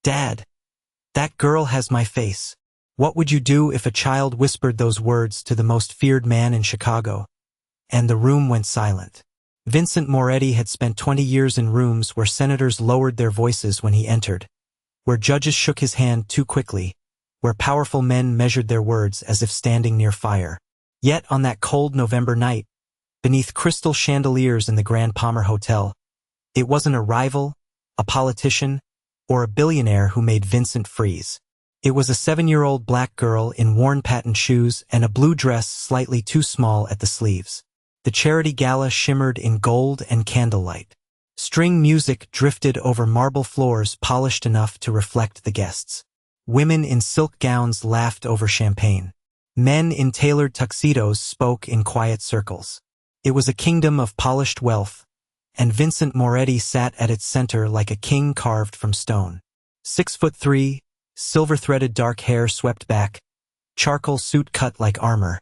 "Dad, that girl has my face." What would you do if a child whispered those words to the most feared man in Chicago? And the room went silent. Vincent Moretti had spent 20 years in rooms where senators lowered their voices when he entered, where judges shook his hand too quickly, where powerful men measured their words as if standing near fire. Yet on that cold November night, beneath crystal chandeliers in the Grand Palmer Hotel, it wasn't a rival, a politician, or a billionaire who made Vincent freeze. It was a 7-year-old black girl in worn patent shoes and a blue dress slightly too small at the sleeves. The charity gala shimmered in gold and candlelight. String music drifted over marble floors polished enough to reflect the guests. Women in silk gowns laughed over champagne. Men in tailored tuxedos spoke in quiet circles. It was a kingdom of polished wealth, and Vincent Moretti sat at its center like a king carved from stone. 6'3", silver-threaded dark hair swept back, charcoal suit cut like armor.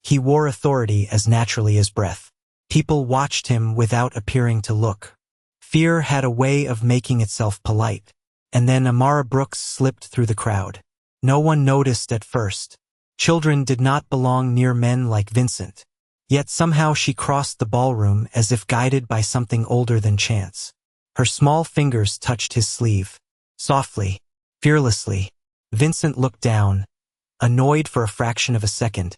He wore authority as naturally as breath. People watched him without appearing to look. Fear had a way of making itself polite. And then Amara Brooks slipped through the crowd. No one noticed at first. Children did not belong near men like Vincent. Yet somehow she crossed the ballroom as if guided by something older than chance. Her small fingers touched his sleeve. Softly, fearlessly. Vincent looked down, annoyed for a fraction of a second,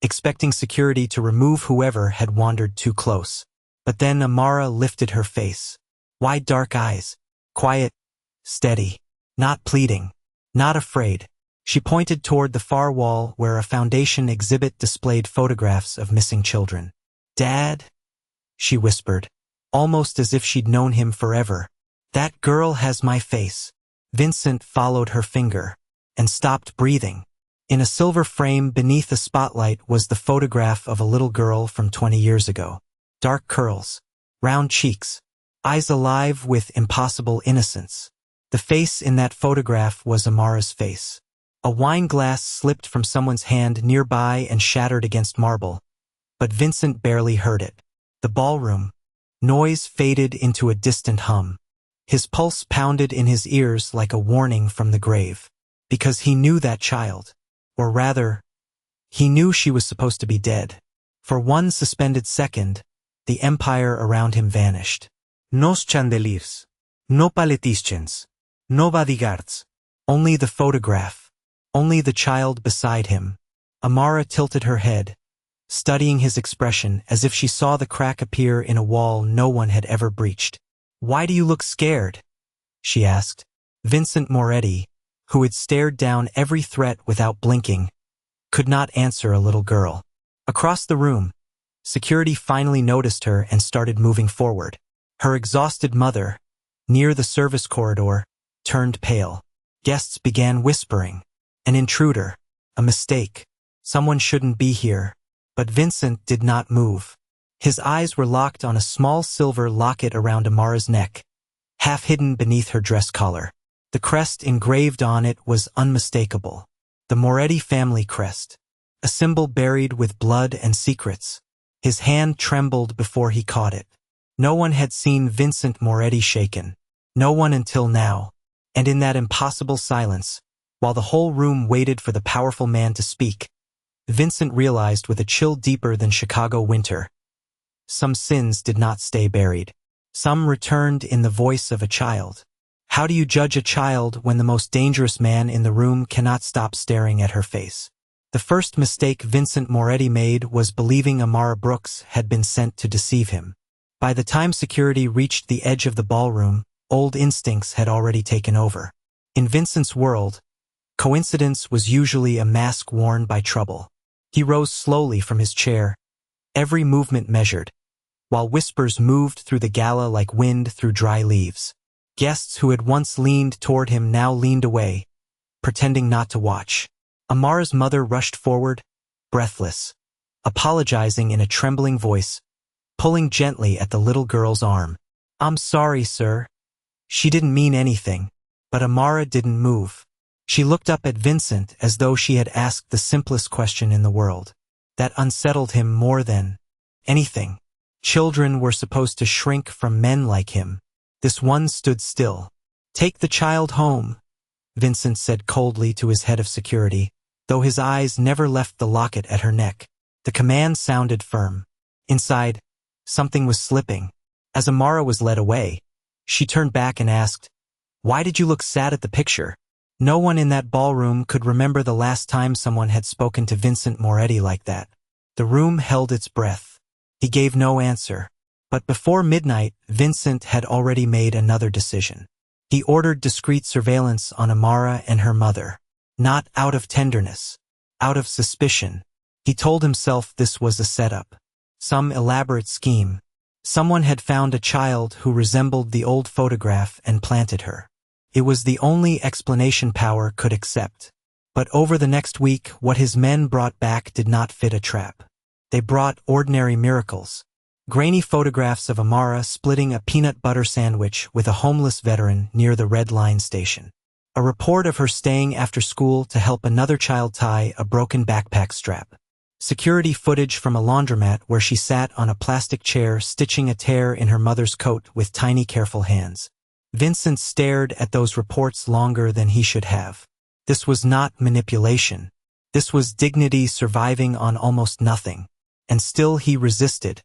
expecting security to remove whoever had wandered too close. But then Amara lifted her face. Wide dark eyes. Quiet, steady. Not pleading. Not afraid. She pointed toward the far wall where a foundation exhibit displayed photographs of missing children. "Dad?" she whispered, almost as if she'd known him forever. "That girl has my face." Vincent followed her finger and stopped breathing. In a silver frame beneath the spotlight was the photograph of a little girl from 20 years ago. Dark curls, round cheeks, eyes alive with impossible innocence. The face in that photograph was Amara's face. A wine glass slipped from someone's hand nearby and shattered against marble, but Vincent barely heard it. The ballroom. Noise faded into a distant hum. His pulse pounded in his ears like a warning from the grave. Because he knew that child. Or rather, he knew she was supposed to be dead. For one suspended second, the empire around him vanished. Nos chandeliers. No politicians. No bodyguards. Only the photograph. Only the child beside him. Amara tilted her head, studying his expression as if she saw the crack appear in a wall no one had ever breached. "Why do you look scared?" she asked. Vincent Moretti, who had stared down every threat without blinking, could not answer a little girl. Across the room, security finally noticed her and started moving forward. Her exhausted mother, near the service corridor, turned pale. Guests began whispering. An intruder. A mistake. Someone shouldn't be here. But Vincent did not move. His eyes were locked on a small silver locket around Amara's neck, half hidden beneath her dress collar. The crest engraved on it was unmistakable. The Moretti family crest. A symbol buried with blood and secrets. His hand trembled before he caught it. No one had seen Vincent Moretti shaken. No one until now. And in that impossible silence, while the whole room waited for the powerful man to speak, Vincent realized with a chill deeper than Chicago winter. Some sins did not stay buried. Some returned in the voice of a child. How do you judge a child when the most dangerous man in the room cannot stop staring at her face? The first mistake Vincent Moretti made was believing Amara Brooks had been sent to deceive him. By the time security reached the edge of the ballroom, old instincts had already taken over. In Vincent's world, coincidence was usually a mask worn by trouble. He rose slowly from his chair, every movement measured, while whispers moved through the gala like wind through dry leaves. Guests who had once leaned toward him now leaned away, pretending not to watch. Amara's mother rushed forward, breathless, apologizing in a trembling voice, pulling gently at the little girl's arm. "I'm sorry, sir. She didn't mean anything." But Amara didn't move. She looked up at Vincent as though she had asked the simplest question in the world. That unsettled him more than anything. Children were supposed to shrink from men like him. This one stood still. "Take the child home," Vincent said coldly to his head of security, though his eyes never left the locket at her neck. The command sounded firm. Inside, something was slipping. As Amara was led away, she turned back and asked, "Why did you look sad at the picture?" No one in that ballroom could remember the last time someone had spoken to Vincent Moretti like that. The room held its breath. He gave no answer. But before midnight, Vincent had already made another decision. He ordered discreet surveillance on Amara and her mother. Not out of tenderness. Out of suspicion. He told himself this was a setup. Some elaborate scheme. Someone had found a child who resembled the old photograph and planted her. It was the only explanation Power could accept. But over the next week, what his men brought back did not fit a trap. They brought ordinary miracles. Grainy photographs of Amara splitting a peanut butter sandwich with a homeless veteran near the Red Line station. A report of her staying after school to help another child tie a broken backpack strap. Security footage from a laundromat where she sat on a plastic chair stitching a tear in her mother's coat with tiny careful hands. Vincent stared at those reports longer than he should have. This was not manipulation. This was dignity surviving on almost nothing. And still he resisted.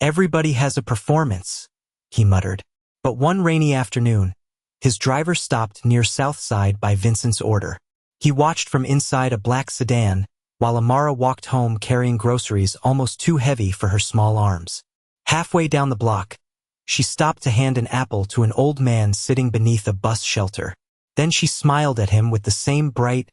"Everybody has a performance," he muttered. But one rainy afternoon, his driver stopped near Southside by Vincent's order. He watched from inside a black sedan, while Amara walked home carrying groceries almost too heavy for her small arms. Halfway down the block, she stopped to hand an apple to an old man sitting beneath a bus shelter. Then she smiled at him with the same bright,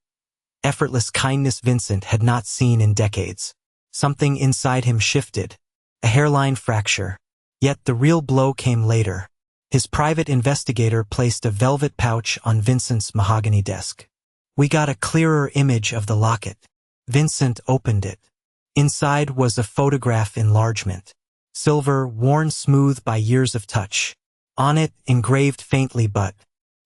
effortless kindness Vincent had not seen in decades. Something inside him shifted. A hairline fracture. Yet the real blow came later. His private investigator placed a velvet pouch on Vincent's mahogany desk. "We got a clearer image of the locket." Vincent opened it. Inside was a photograph enlargement. Silver, worn smooth by years of touch. On it, engraved faintly but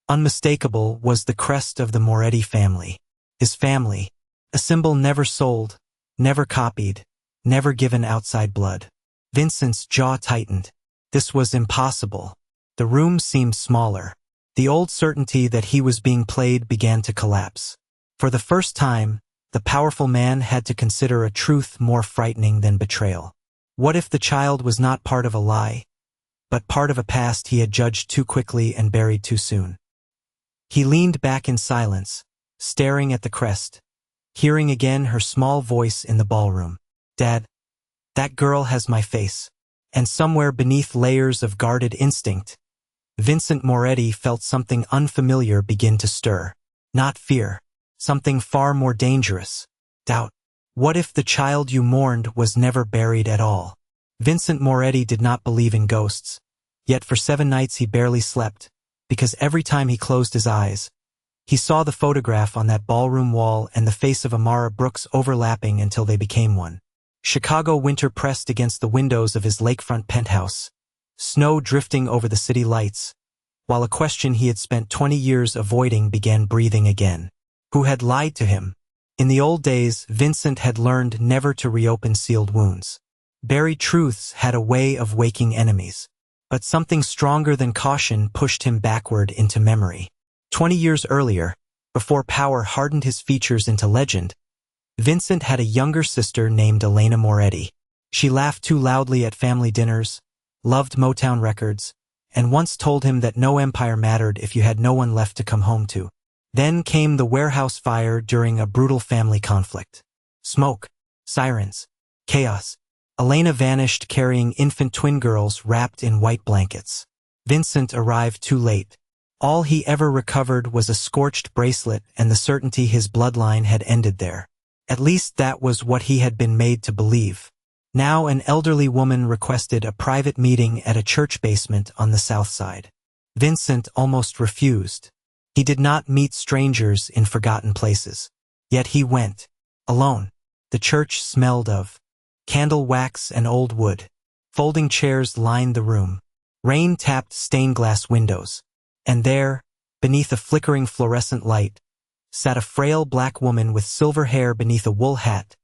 unmistakable, was the crest of the Moretti family. His family. A symbol never sold, never copied, never given outside blood. Vincent's jaw tightened. This was impossible. The room seemed smaller. The old certainty that he was being played began to collapse. For the first time, the powerful man had to consider a truth more frightening than betrayal. What if the child was not part of a lie, but part of a past he had judged too quickly and buried too soon? He leaned back in silence, staring at the crest, hearing again her small voice in the ballroom. "Dad, that girl has my face." And somewhere beneath layers of guarded instinct, Vincent Moretti felt something unfamiliar begin to stir. Not fear. Something far more dangerous. Doubt. What if the child you mourned was never buried at all? Vincent Moretti did not believe in ghosts. Yet for 7 nights he barely slept, because every time he closed his eyes, he saw the photograph on that ballroom wall and the face of Amara Brooks overlapping until they became one. Chicago winter pressed against the windows of his lakefront penthouse, snow drifting over the city lights, while a question he had spent 20 years avoiding began breathing again. Who had lied to him? In the old days, Vincent had learned never to reopen sealed wounds. Buried truths had a way of waking enemies. But something stronger than caution pushed him backward into memory. 20 years earlier, before power hardened his features into legend, Vincent had a younger sister named Elena Moretti. She laughed too loudly at family dinners, loved Motown records, and once told him that no empire mattered if you had no one left to come home to. Then came the warehouse fire during a brutal family conflict. Smoke, sirens, chaos. Elena vanished carrying infant twin girls wrapped in white blankets. Vincent arrived too late. All he ever recovered was a scorched bracelet and the certainty his bloodline had ended there. At least that was what he had been made to believe. Now an elderly woman requested a private meeting at a church basement on the south side. Vincent almost refused. He did not meet strangers in forgotten places. Yet he went. Alone. The church smelled of candle wax and old wood. Folding chairs lined the room. Rain tapped stained glass windows. And there, beneath a flickering fluorescent light, sat a frail black woman with silver hair beneath a wool hat,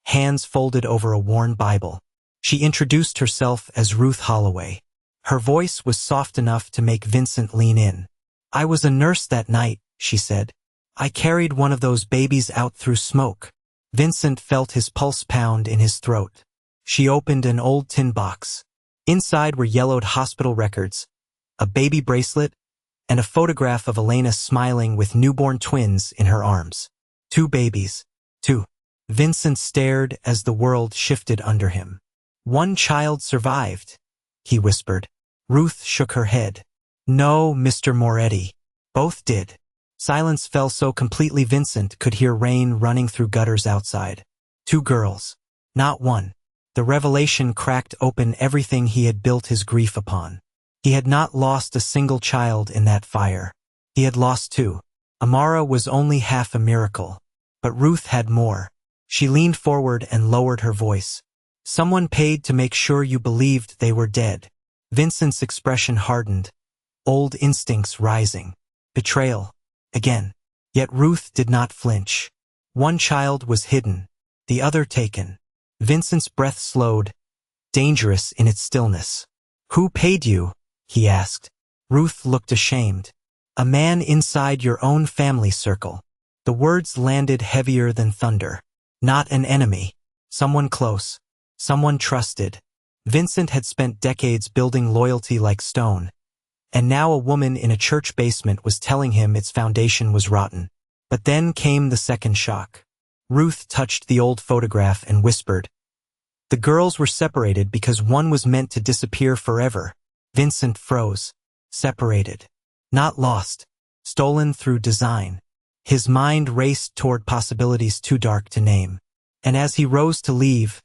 hands folded over a worn Bible. She introduced herself as Ruth Holloway. Her voice was soft enough to make Vincent lean in. "I was a nurse that night," she said. I carried one of those babies out through smoke. Vincent felt his pulse pound in his throat. She opened an old tin box. Inside were yellowed hospital records, a baby bracelet, and a photograph of Elena smiling with newborn twins in her arms. 2 babies. 2. Vincent stared as the world shifted under him. "One child survived," he whispered. Ruth shook her head. "No, Mr. Moretti. Both did." Silence fell so completely Vincent could hear rain running through gutters outside. 2 girls. Not one. The revelation cracked open everything he had built his grief upon. He had not lost a single child in that fire. He had lost 2. Amara was only half a miracle. But Ruth had more. She leaned forward and lowered her voice. "Someone paid to make sure you believed they were dead." Vincent's expression hardened, old instincts rising. Betrayal. Again. Yet Ruth did not flinch. One child was hidden, the other taken. Vincent's breath slowed, dangerous in its stillness. "Who paid you?" he asked. Ruth looked ashamed. "A man inside your own family circle." The words landed heavier than thunder. Not an enemy. Someone close. Someone trusted. Vincent had spent decades building loyalty like stone. And now a woman in a church basement was telling him its foundation was rotten. But then came the second shock. Ruth touched the old photograph and whispered. The girls were separated because one was meant to disappear forever. Vincent froze. Separated. Not lost. Stolen through design. His mind raced toward possibilities too dark to name. And as he rose to leave,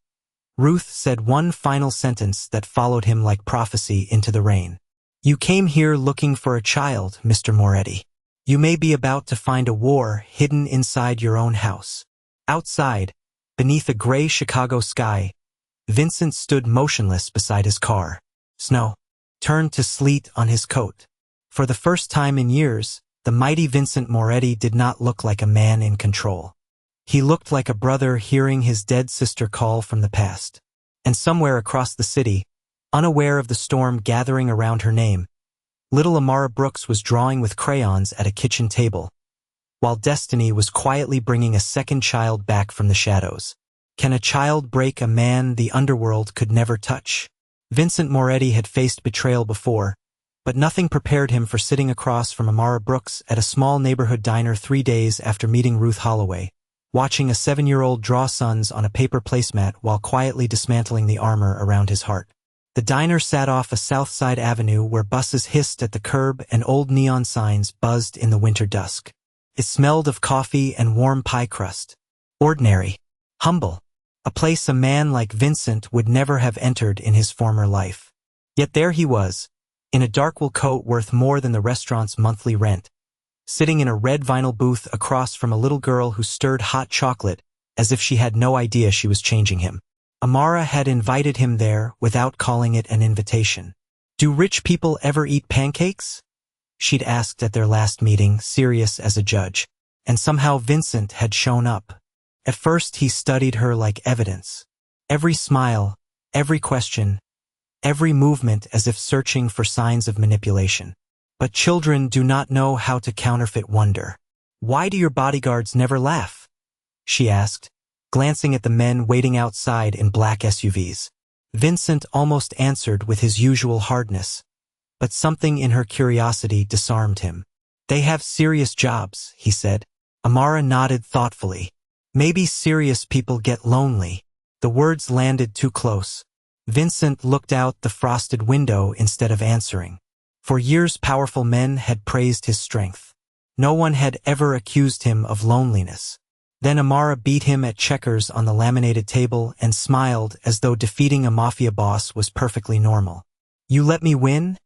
Ruth said one final sentence that followed him like prophecy into the rain. "You came here looking for a child, Mr. Moretti. You may be about to find a war hidden inside your own house." Outside, beneath a gray Chicago sky, Vincent stood motionless beside his car. Snow turned to sleet on his coat. For the first time in years, the mighty Vincent Moretti did not look like a man in control. He looked like a brother hearing his dead sister call from the past. And somewhere across the city, unaware of the storm gathering around her name, little Amara Brooks was drawing with crayons at a kitchen table, while destiny was quietly bringing a second child back from the shadows. Can a child break a man the underworld could never touch? Vincent Moretti had faced betrayal before, but nothing prepared him for sitting across from Amara Brooks at a small neighborhood diner 3 days after meeting Ruth Holloway, watching a 7-year-old draw suns on a paper placemat while quietly dismantling the armor around his heart. The diner sat off a South Side avenue where buses hissed at the curb and old neon signs buzzed in the winter dusk. It smelled of coffee and warm pie crust. Ordinary. Humble. A place a man like Vincent would never have entered in his former life. Yet there he was, in a dark wool coat worth more than the restaurant's monthly rent, sitting in a red vinyl booth across from a little girl who stirred hot chocolate as if she had no idea she was changing him. Amara had invited him there without calling it an invitation. "Do rich people ever eat pancakes?" she'd asked at their last meeting, serious as a judge. And somehow Vincent had shown up. At first he studied her like evidence. Every smile, every question, every movement as if searching for signs of manipulation. But children do not know how to counterfeit wonder. "Why do your bodyguards never laugh?" she asked, glancing at the men waiting outside in black SUVs. Vincent almost answered with his usual hardness, but something in her curiosity disarmed him. "They have serious jobs," he said. Amara nodded thoughtfully. "Maybe serious people get lonely." The words landed too close. Vincent looked out the frosted window instead of answering. For years powerful men had praised his strength. No one had ever accused him of loneliness. Then Amara beat him at checkers on the laminated table and smiled as though defeating a mafia boss was perfectly normal. "You let me win?"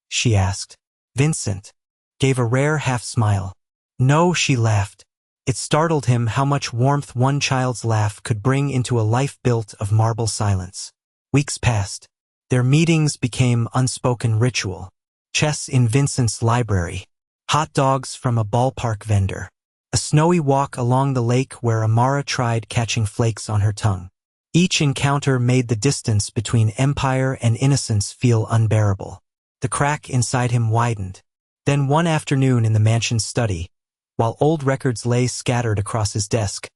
she asked. Vincent gave a rare half-smile. "No," she laughed. It startled him how much warmth one child's laugh could bring into a life built of marble silence. Weeks passed. Their meetings became unspoken ritual. Chess in Vincent's library. Hot dogs from a ballpark vendor. A snowy walk along the lake where Amara tried catching flakes on her tongue. Each encounter made the distance between empire and innocence feel unbearable. The crack inside him widened. Then one afternoon in the mansion's study, While old records lay scattered across his desk,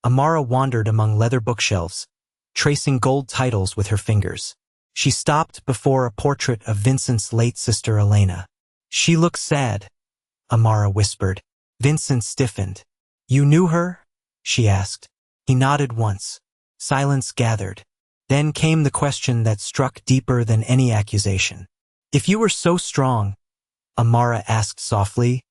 Amara wandered among leather bookshelves, tracing gold titles with her fingers. She stopped before a portrait of Vincent's late sister Elena. "She looks sad," Amara whispered. Vincent stiffened. "You knew her?" she asked. He nodded once. Silence gathered. Then came the question that struck deeper than any accusation. "If you were so strong," Amara asked softly,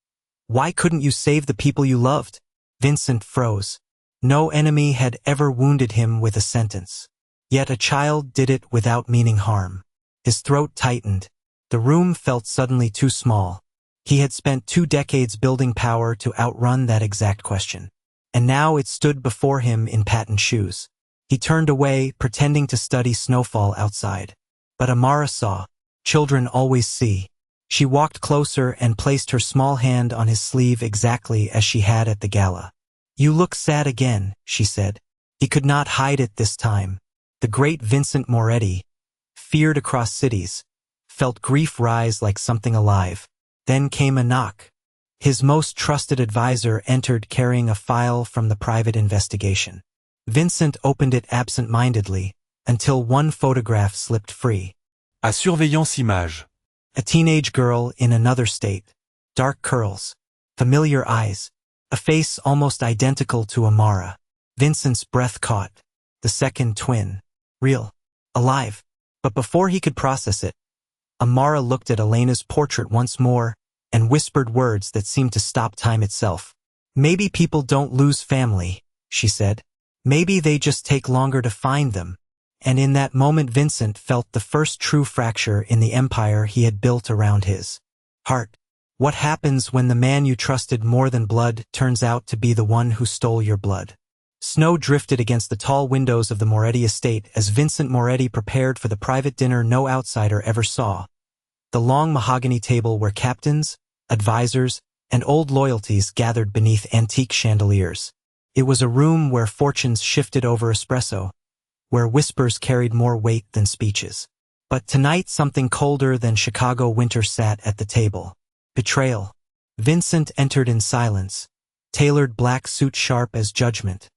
"why couldn't you save the people you loved?" Vincent froze. No enemy had ever wounded him with a sentence. Yet a child did it without meaning harm. His throat tightened. The room felt suddenly too small. He had spent 2 decades building power to outrun that exact question. And now it stood before him in patent shoes. He turned away, pretending to study snowfall outside. But Amara saw. Children always see. She walked closer and placed her small hand on his sleeve exactly as she had at the gala. "You look sad again," she said. He could not hide it this time. The great Vincent Moretti, feared across cities, felt grief rise like something alive. Then came a knock. His most trusted advisor entered carrying a file from the private investigation. Vincent opened it absent-mindedly, until one photograph slipped free. À surveillance image. A teenage girl in another state. Dark curls. Familiar eyes. A face almost identical to Amara. Vincent's breath caught. The second twin. Real. Alive. But before he could process it, Amara looked at Elena's portrait once more and whispered words that seemed to stop time itself. "Maybe people don't lose family," she said. "Maybe they just take longer to find them." And in that moment Vincent felt the first true fracture in the empire he had built around his heart. What happens when the man you trusted more than blood turns out to be the one who stole your blood? Snow drifted against the tall windows of the Moretti estate as Vincent Moretti prepared for the private dinner no outsider ever saw. The long mahogany table where captains, advisors, and old loyalties gathered beneath antique chandeliers. It was a room where fortunes shifted over espresso, where whispers carried more weight than speeches. But tonight something colder than Chicago winter sat at the table. Betrayal. Vincent entered in silence, tailored black suit sharp as judgment,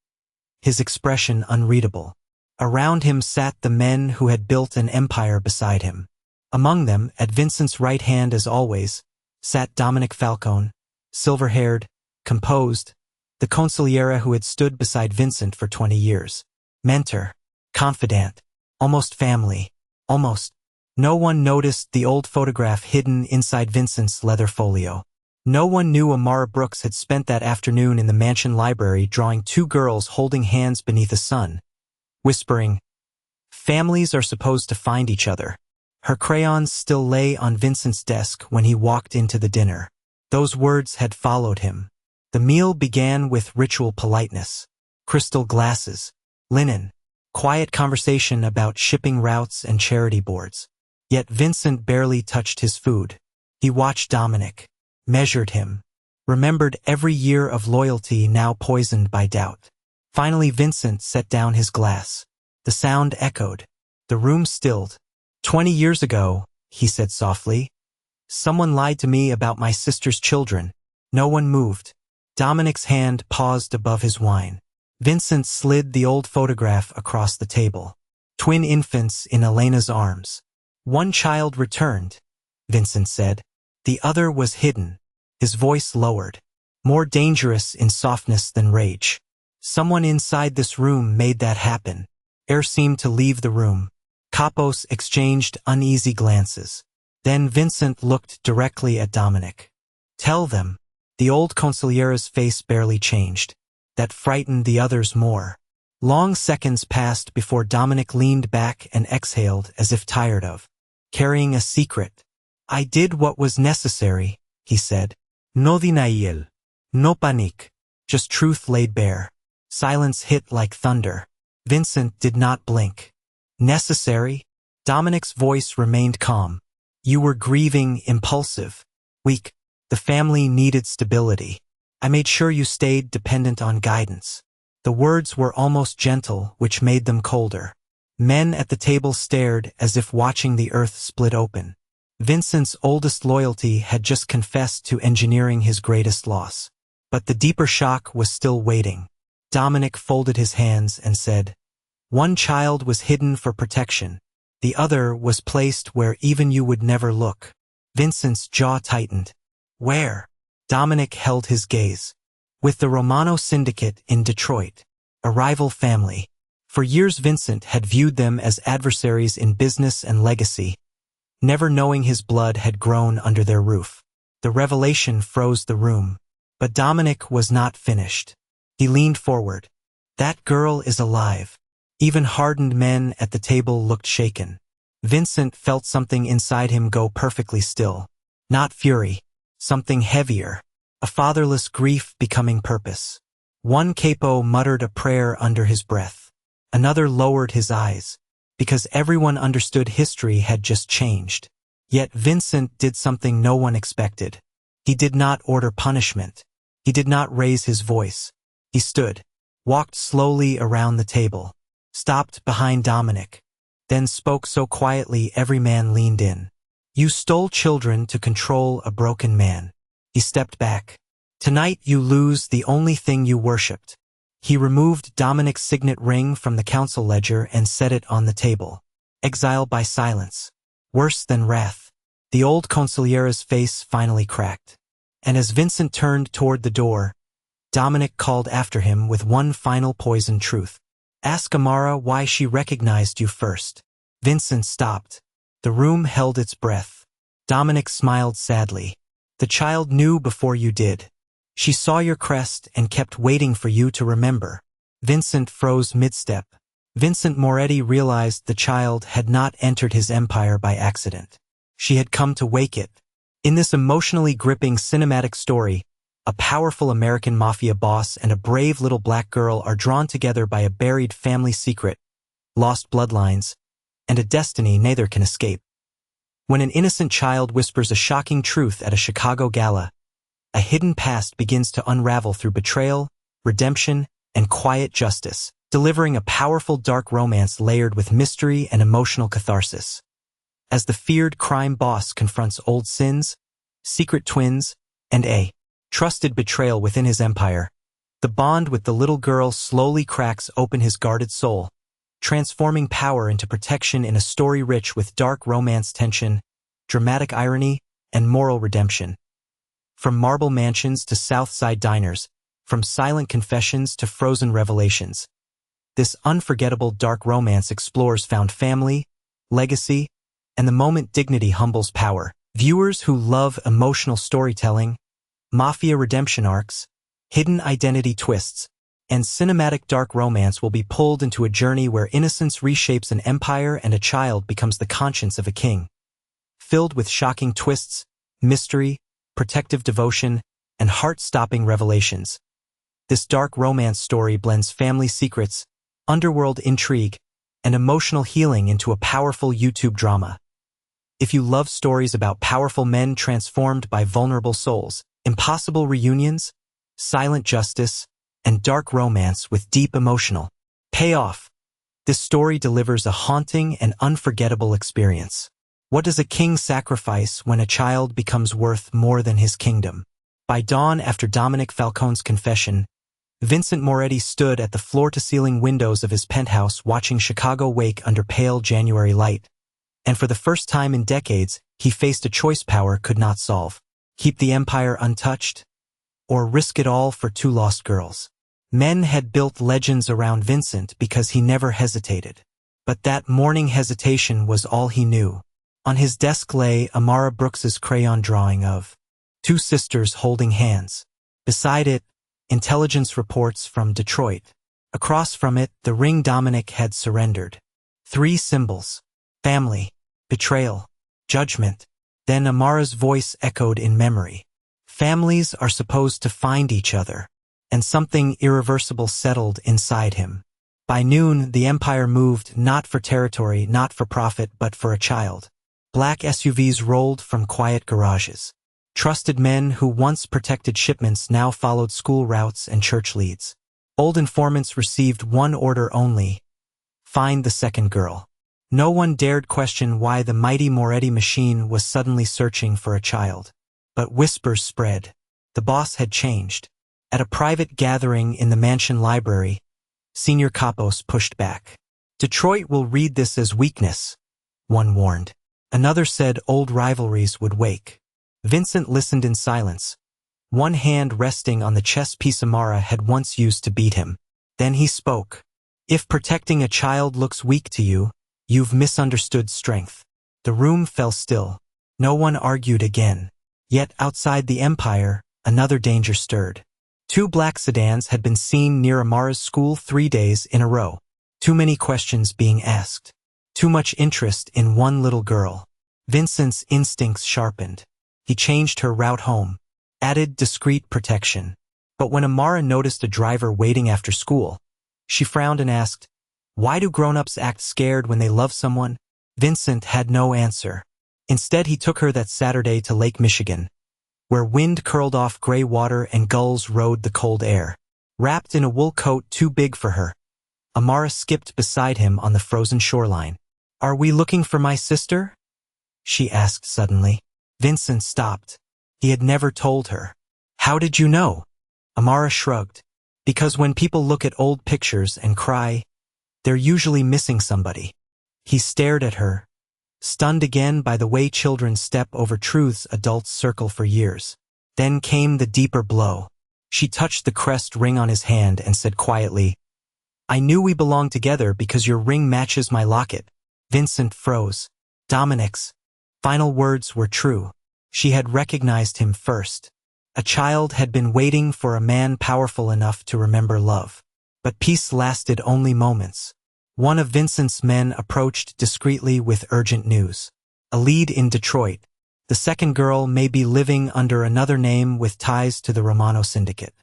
his expression unreadable. Around him sat the men who had built an empire beside him. Among them, at Vincent's right hand as always, sat Dominic Falcone, silver-haired, composed, the consigliere who had stood beside Vincent for 20 years. Mentor, confidant, almost family, almost. No one noticed the old photograph hidden inside Vincent's leather folio. No one knew Amara Brooks had spent that afternoon in the mansion library drawing 2 girls holding hands beneath the sun, whispering, "Families are supposed to find each other." Her crayons still lay on Vincent's desk when he walked into the dinner. Those words had followed him. The meal began with ritual politeness. Crystal glasses, linen, quiet conversation about shipping routes and charity boards. Yet Vincent barely touched his food. He watched Dominic, measured him, remembered every year of loyalty now poisoned by doubt. Finally Vincent set down his glass. The sound echoed. The room stilled. 20 years ago, he said softly, someone lied to me about my sister's children. No one moved. Dominic's hand paused above his wine. Vincent slid the old photograph across the table. Twin infants in Elena's arms. One child returned, Vincent said. The other was hidden. His voice lowered. More dangerous in softness than rage. Someone inside this room made that happen. Air seemed to leave the room. Capos exchanged uneasy glances. Then Vincent looked directly at Dominic. Tell them. The old consigliere's face barely changed. That frightened the others more. Long seconds passed before Dominic leaned back and exhaled as if tired of carrying a secret. I did what was necessary, he said. No denial. No panique. Just truth laid bare. Silence hit like thunder. Vincent did not blink. Necessary? Dominic's voice remained calm. You were grieving, impulsive, weak. The family needed stability. I made sure you stayed dependent on guidance. The words were almost gentle, which made them colder. Men at the table stared as if watching the earth split open. Vincent's oldest loyalty had just confessed to engineering his greatest loss. But the deeper shock was still waiting. Dominic folded his hands and said, "One child was hidden for protection. The other was placed where even you would never look." Vincent's jaw tightened. "Where?" Dominic held his gaze. "With the Romano Syndicate in Detroit, a rival family." For years Vincent had viewed them as adversaries in business and legacy, never knowing his blood had grown under their roof. The revelation froze the room. But Dominic was not finished. He leaned forward. "That girl is alive." Even hardened men at the table looked shaken. Vincent felt something inside him go perfectly still. Not fury, something heavier, a fatherless grief becoming purpose. One capo muttered a prayer under his breath. Another lowered his eyes, because everyone understood history had just changed. Yet Vincent did something no one expected. He did not order punishment. He did not raise his voice. He stood, walked slowly around the table, stopped behind Dominic, then spoke so quietly every man leaned in. "You stole children to control a broken man." He stepped back. "Tonight you lose the only thing you worshipped." He removed Dominic's signet ring from the council ledger and set it on the table. "Exile by silence. Worse than wrath." The old consigliera's face finally cracked. And as Vincent turned toward the door, Dominic called after him with one final poisoned truth. "Ask Amara why she recognized you first." Vincent stopped. The room held its breath. Dominic smiled sadly. "The child knew before you did. She saw your crest and kept waiting for you to remember." Vincent froze mid-step. Vincent Moretti realized the child had not entered his empire by accident. She had come to wake it. In this emotionally gripping cinematic story, a powerful American mafia boss and a brave little black girl are drawn together by a buried family secret, lost bloodlines, and a destiny neither can escape. When an innocent child whispers a shocking truth at a Chicago gala, a hidden past begins to unravel through betrayal, redemption, and quiet justice, delivering a powerful dark romance layered with mystery and emotional catharsis. As the feared crime boss confronts old sins, secret twins, and a trusted betrayal within his empire, the bond with the little girl slowly cracks open his guarded soul, transforming power into protection in a story rich with dark romance tension, dramatic irony, and moral redemption. From marble mansions to South Side diners, from silent confessions to frozen revelations, this unforgettable dark romance explores found family, legacy, and the moment dignity humbles power. Viewers who love emotional storytelling, mafia redemption arcs, hidden identity twists, and cinematic dark romance will be pulled into a journey where innocence reshapes an empire and a child becomes the conscience of a king. Filled with shocking twists, mystery, protective devotion, and heart-stopping revelations, this dark romance story blends family secrets, underworld intrigue, and emotional healing into a powerful YouTube drama. If you love stories about powerful men transformed by vulnerable souls, impossible reunions, silent justice, and dark romance with deep emotional payoff, this story delivers a haunting and unforgettable experience. What does a king sacrifice when a child becomes worth more than his kingdom? By dawn after Dominic Falcone's confession, Vincent Moretti stood at the floor-to-ceiling windows of his penthouse watching Chicago wake under pale January light. And for the first time in decades, he faced a choice power could not solve. Keep the empire untouched, or risk it all for two lost girls. Men had built legends around Vincent because he never hesitated. But that morning hesitation was all he knew. On his desk lay Amara Brooks's crayon drawing of two sisters holding hands. Beside it, intelligence reports from Detroit. Across from it, the ring Dominic had surrendered. 3 symbols: family, betrayal, judgment. Then Amara's voice echoed in memory. Families are supposed to find each other, and something irreversible settled inside him. By noon, the empire moved not for territory, not for profit, but for a child. Black SUVs rolled from quiet garages. Trusted men who once protected shipments now followed school routes and church leads. Old informants received one order only: find the second girl. No one dared question why the mighty Moretti machine was suddenly searching for a child. But whispers spread. The boss had changed. At a private gathering in the mansion library, Senior Kapos pushed back. Detroit will read this as weakness, one warned. Another said old rivalries would wake. Vincent listened in silence, one hand resting on the chess piece Amara had once used to beat him. Then he spoke. If protecting a child looks weak to you, you've misunderstood strength. The room fell still. No one argued again. Yet outside the empire, another danger stirred. 2 black sedans had been seen near Amara's school 3 days in a row. Too many questions being asked. Too much interest in one little girl. Vincent's instincts sharpened. He changed her route home, added discreet protection. But when Amara noticed a driver waiting after school, she frowned and asked, "Why do grown-ups act scared when they love someone?" Vincent had no answer. Instead, he took her that Saturday to Lake Michigan, where wind curled off gray water and gulls rode the cold air. Wrapped in a wool coat too big for her, Amara skipped beside him on the frozen shoreline. "Are we looking for my sister?" she asked suddenly. Vincent stopped. He had never told her. "How did you know?" Amara shrugged. "Because when people look at old pictures and cry, they're usually missing somebody." He stared at her, stunned again by the way children step over truths adults circle for years. Then came the deeper blow. She touched the crest ring on his hand and said quietly, "I knew we belonged together because your ring matches my locket." Vincent froze. Dominic's final words were true. She had recognized him first. A child had been waiting for a man powerful enough to remember love. But peace lasted only moments. One of Vincent's men approached discreetly with urgent news. A lead in Detroit. The second girl may be living under another name with ties to the Romano syndicate.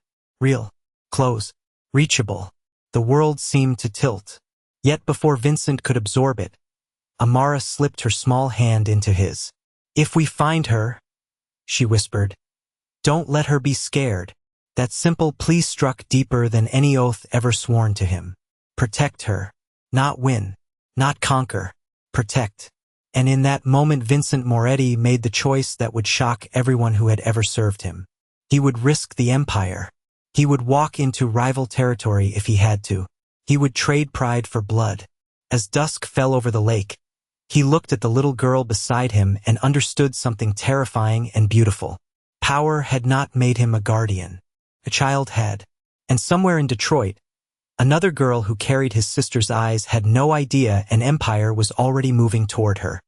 Real. Close. Reachable. The world seemed to tilt. Yet before Vincent could absorb it, Amara slipped her small hand into his. "If we find her," she whispered, "don't let her be scared." That simple plea struck deeper than any oath ever sworn to him. Protect her. Not win. Not conquer. Protect. And in that moment Vincent Moretti made the choice that would shock everyone who had ever served him. He would risk the empire. He would walk into rival territory if he had to. He would trade pride for blood. As dusk fell over the lake, he looked at the little girl beside him and understood something terrifying and beautiful. Power had not made him a guardian. A child had. And somewhere in Detroit, another girl who carried his sister's eyes had no idea an empire was already moving toward her.